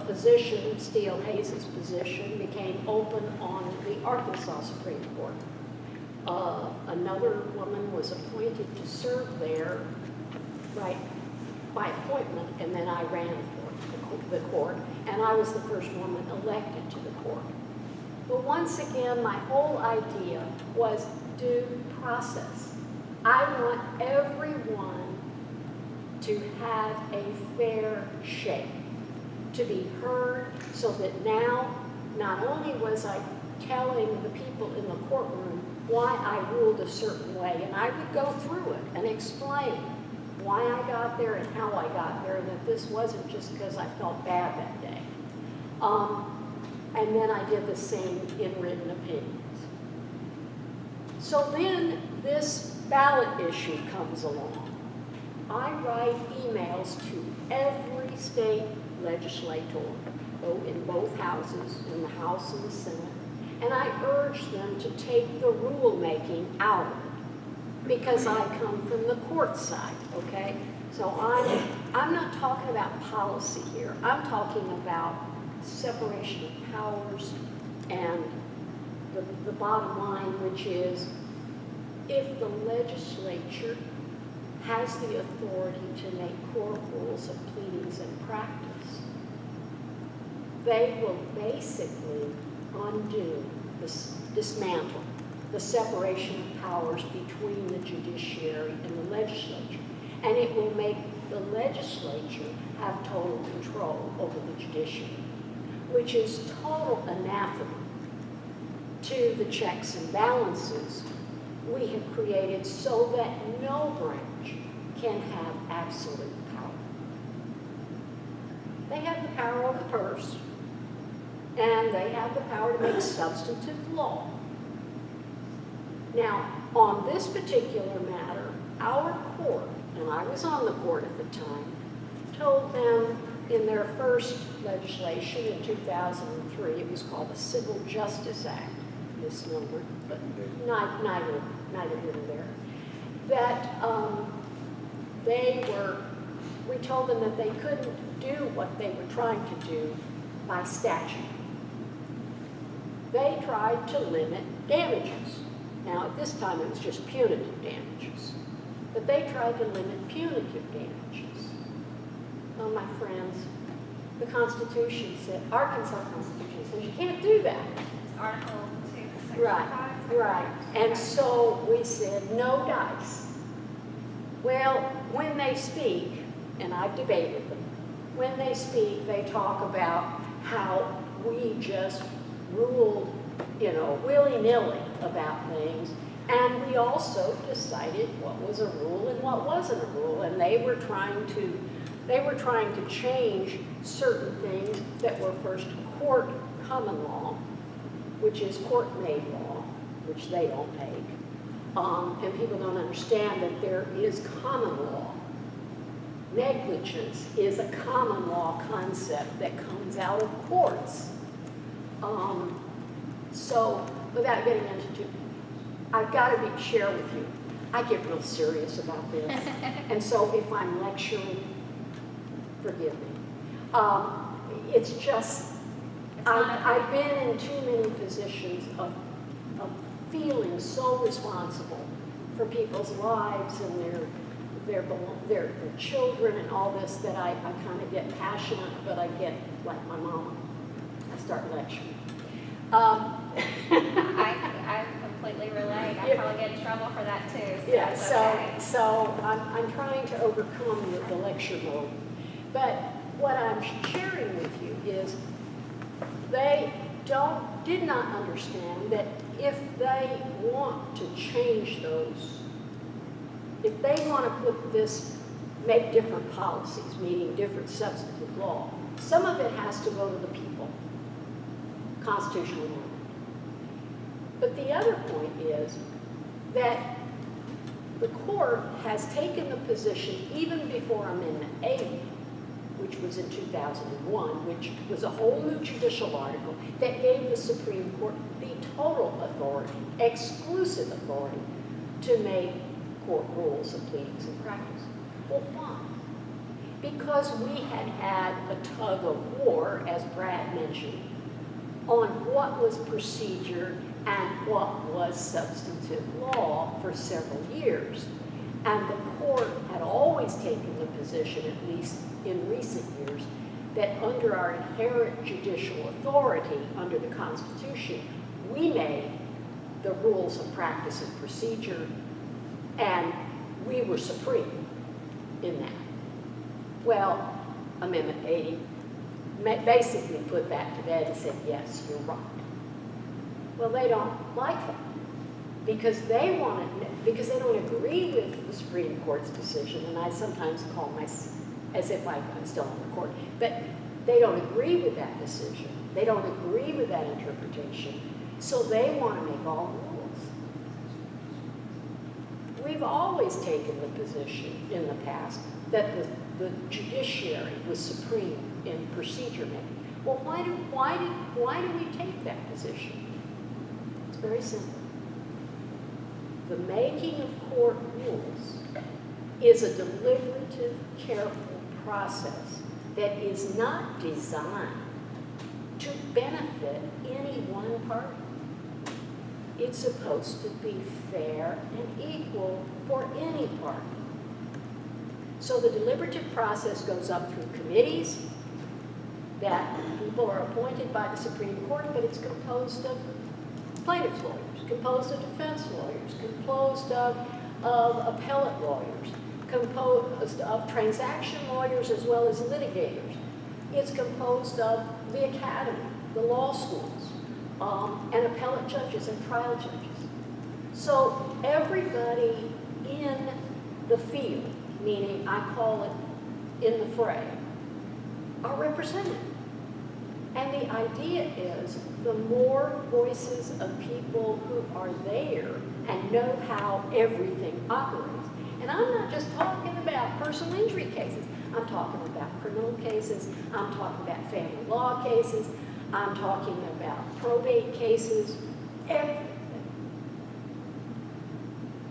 position, Steele Hayes' position, became open on the Arkansas Supreme Court. Another woman was appointed to serve there, right, by appointment, and then I ran for the court, and I was the first woman elected to the court. But once again, my whole idea was due process. I want everyone to have a fair shake, to be heard, so that now, not only was I telling the people in the courtroom why I ruled a certain way, and I would go through it and explain why I got there and how I got there, and that this wasn't just because I felt bad that day. And then I did the same in written opinions. So then this ballot issue comes along. I write emails to every state legislator, in both houses, in the House and the Senate, and I urge them to take the rulemaking out of it, because I come from the court side, okay? So I'm not talking about policy here. I'm talking about separation of powers and the bottom line, which is if the legislature has the authority to make court rules of pleadings and practice, they will basically undo, dismantle the separation of powers between the judiciary and the legislature. And it will make the legislature have total control over the judiciary, which is total anathema to the checks and balances we have created so that no branch can have absolute power. They have the power of the purse, and they have the power to make substantive law. Now, on this particular matter, our court, and I was on the court at the time, told them in their first legislation in 2003, it was called the Civil Justice Act, misnomer, but neither here nor there, that we told them that they couldn't do what they were trying to do by statute. They tried to limit damages. Now, at this time, it was just punitive damages. But they tried to limit punitive damages. Well, my friends, the Constitution said, Arkansas Constitution says you can't do that. It's Article 2, Section 5. Right. Right. And so we said, no dice. Well, when they speak, and I've debated them, when they speak, they talk about how we just ruled, willy-nilly about things, and we also decided what was a rule and what wasn't a rule, and they were trying to change certain things that were first court common law, which is court-made law, which they don't make, and people don't understand that there is common law. Negligence is a common law concept that comes out of courts. So, without getting into too, I've got to share with you, I get real serious about this. And so if I'm lecturing, forgive me. It's just, I've been in too many positions of feeling so responsible for people's lives and their children and all this that I kind of get passionate, but I get like my mama. I start lecturing. I completely relate. I probably get in trouble for that too. So Yeah, okay. so I'm trying to overcome the lecture mode. But what I'm sharing with you is they did not understand that if they want to change those, if they want to make different policies, meaning different substantive law, some of it has to go to the people, constitutional amendment. But the other point is that the court has taken the position, even before Amendment 8, which was in 2001, which was a whole new judicial article that gave the Supreme Court the total authority, exclusive authority, to make court rules of pleadings and practice. Well, why? because we had had a tug of war, as Brad mentioned, on what was procedure and what was substantive law for several years. And the court had always taken the position, at least in recent years, that under our inherent judicial authority under the Constitution, we made the rules of practice and procedure, and we were supreme in that. Well, Amendment 80 basically put that to bed and said, yes, you're right. Well, they don't like that because they don't agree with the Supreme Court's decision, and I sometimes call myself as if I'm still on the court, but they don't agree with that decision. They don't agree with that interpretation, so they want to make all rules. We've always taken the position in the past that the judiciary was supreme in procedure making. Well, why do we take that position? It's very simple. The making of court rules is a deliberative, careful process that is not designed to benefit any one party. It's supposed to be fair and equal for any party. So the deliberative process goes up through committees that people are appointed by the Supreme Court, but it's composed of plaintiffs' lawyers, composed of defense lawyers, composed of appellate lawyers, composed of transaction lawyers as well as litigators. It's composed of the academy, the law schools, and appellate judges and trial judges. So everybody in the field, meaning I call it in the fray, are represented. And the idea is the more voices of people who are there and know how everything operates. And I'm not just talking about personal injury cases. I'm talking about criminal cases. I'm talking about family law cases. I'm talking about probate cases, everything.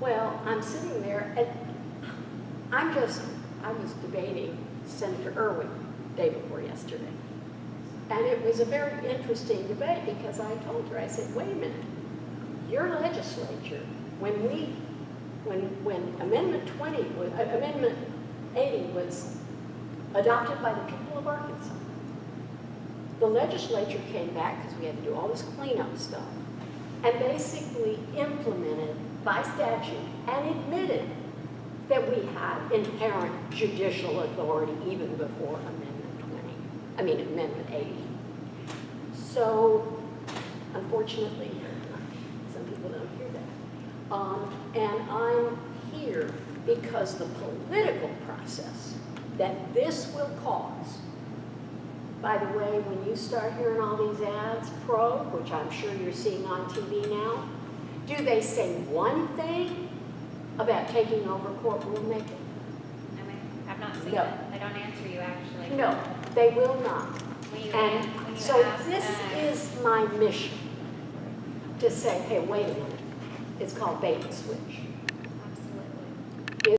Well, I'm sitting there and I was debating Senator Irwin day before yesterday. And it was a very interesting debate because I told her, I said, wait a minute, your legislature, when Amendment 80 was adopted by the people of Arkansas, the legislature came back because we had to do all this cleanup stuff and basically implemented by statute and admitted that we had inherent judicial authority even before Amendment 80. So, unfortunately, some people don't hear that. And I'm here because the political process that this will cause, by the way, when you start hearing all these ads, which I'm sure you're seeing on TV now, do they say one thing about taking over court rulemaking? I mean, I've not seen No. it. They don't answer you, actually. No, they will not. When you And so ask, this is my mission, to say, hey, wait a minute, it's called bait and switch.